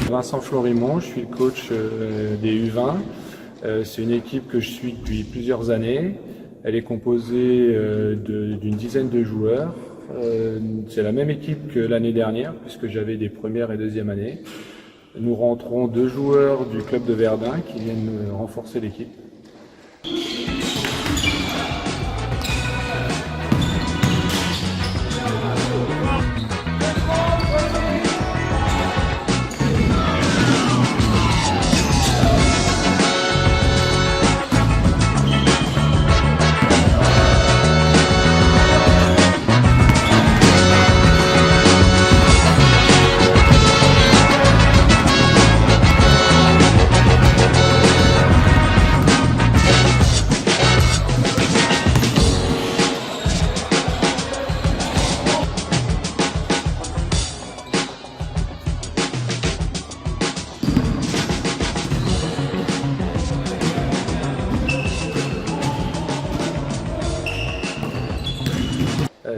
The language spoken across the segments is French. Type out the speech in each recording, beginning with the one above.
Vincent Florimond, je suis le coach des U20. C'est une équipe que je suis depuis plusieurs années. Elle est composée d'une dizaine de joueurs. C'est la même équipe que l'année dernière, puisque j'avais des premières et deuxièmes années. Nous rentrons 2 joueurs du club de Verdun qui viennent renforcer l'équipe.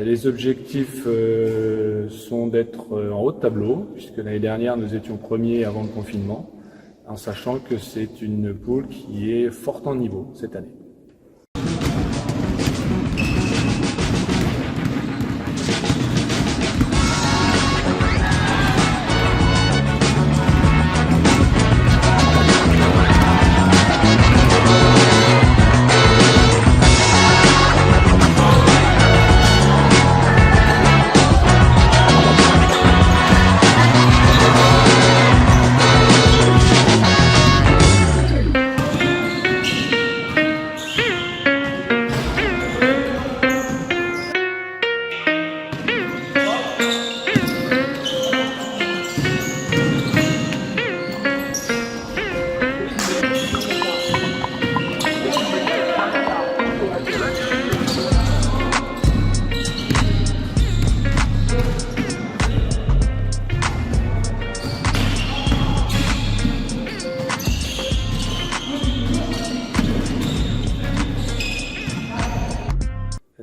Les objectifs sont d'être en haut de tableau, puisque l'année dernière nous étions premiers avant le confinement, en sachant que c'est une poule qui est forte en niveau cette année.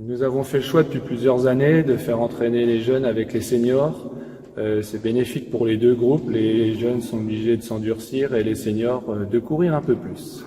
Nous avons fait le choix depuis plusieurs années de faire entraîner les jeunes avec les seniors. C'est bénéfique pour les 2 groupes. Les jeunes sont obligés de s'endurcir et les seniors de courir un peu plus.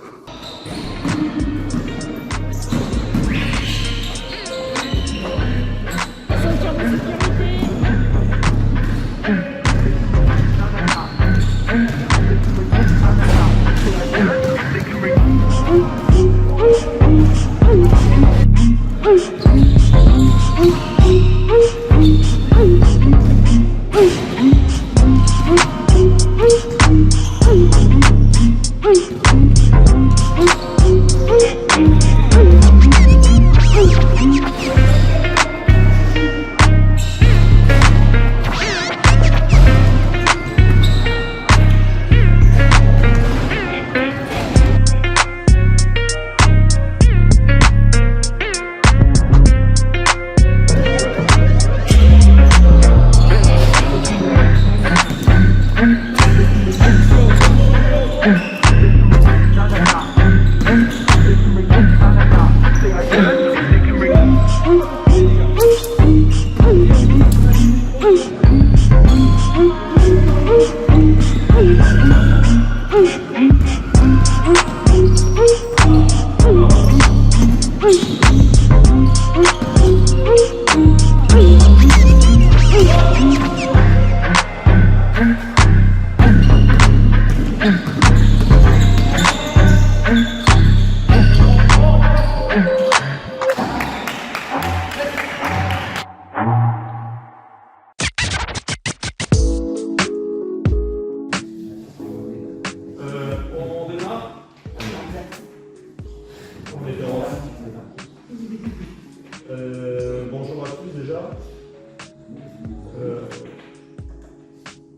Bonjour à tous déjà.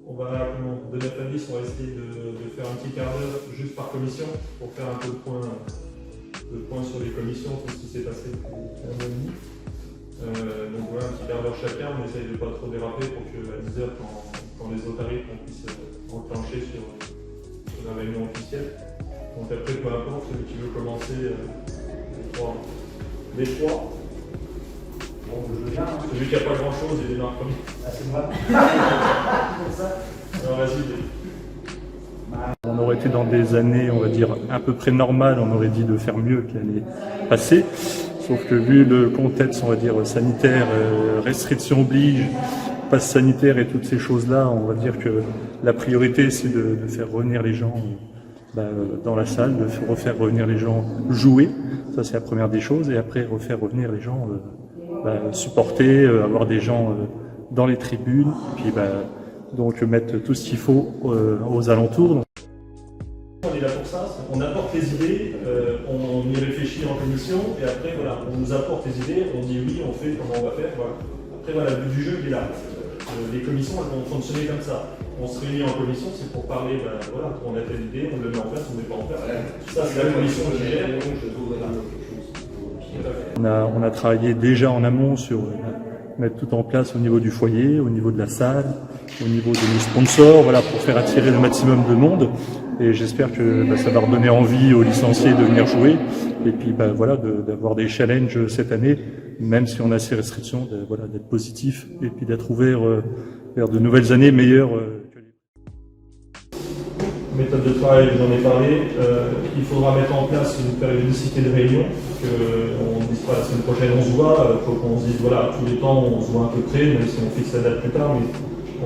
On va de 9 à 10, on va essayer de faire un petit quart d'heure juste par commission pour faire un peu le point sur les commissions, tout ce qui s'est passé depuis un mois et demi. Donc voilà, un petit quart d'heure chacun, on essaye de ne pas trop déraper pour qu'à 10h, quand les autres arrivent, on puisse enclencher sur la réunion officielle. Donc après, peu importe, celui qui veut commencer, les trois. Bon, je veux bien. Hein. Celui qui n'a pas grand chose, il démarre premier. Ah, c'est moi. Comme ça. Alors vas-y. aurait été dans des années, on va dire, à peu près normales, on aurait dit de faire mieux que l'année passée. Sauf que vu le contexte, on va dire, sanitaire, restrictions oblige, passe sanitaire et toutes ces choses-là, on va dire que la priorité, c'est de faire revenir les gens dans la salle, de refaire revenir les gens jouer. Ça, c'est la première des choses. Et après, refaire revenir les gens supporter, avoir des gens dans les tribunes, puis donc mettre tout ce qu'il faut aux alentours. On est là pour ça, on apporte les idées, on y réfléchit en commission, et après voilà, on nous apporte les idées, on dit oui, on fait, comment on va faire, voilà. Après voilà, le but du jeu il est là. Les commissions elles vont fonctionner comme ça. On se réunit en commission, c'est pour parler, voilà, on a telle idée, on le met en place, on ne met pas en place. Ça c'est la commission qui gère. On a travaillé déjà en amont sur mettre tout en place au niveau du foyer, au niveau de la salle, au niveau de nos sponsors, voilà, pour faire attirer le maximum de monde. Et j'espère que ça va redonner envie aux licenciés de venir jouer. Et puis voilà, d'avoir des challenges cette année, même si on a ces restrictions, d'être positif et puis d'être ouvert vers de nouvelles années meilleures que les... Méthode de travail, j'en ai parlé. Il faudra mettre en place une périodicité de réunion, qu'on ne dise pas la semaine prochaine on se voit, il faut qu'on se dise voilà, tous les temps on se voit un peu près, même si on fixe la date plus tard, mais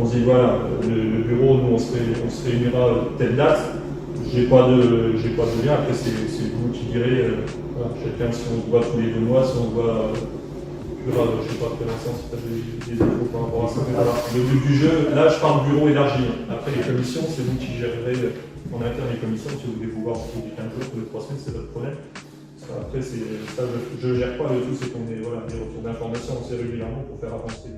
on se dit voilà, le bureau, nous on se réunira telle date. J'ai pas de lien, après c'est vous qui direz, voilà, chacun si on se voit tous les 2 mois, si on se voit, je sais pas pour l'instant si tu as des infos par rapport à ça. Alors, le but du jeu, là je parle bureau élargi. Après les commissions, c'est vous qui gérerez en interne les commissions, si vous voulez pouvoir pour les 15 jours, pour les 3 semaines, c'est votre problème. Après, ça, je ne gère pas le tout, c'est qu'on ait des retours d'informations assez régulièrement pour faire avancer.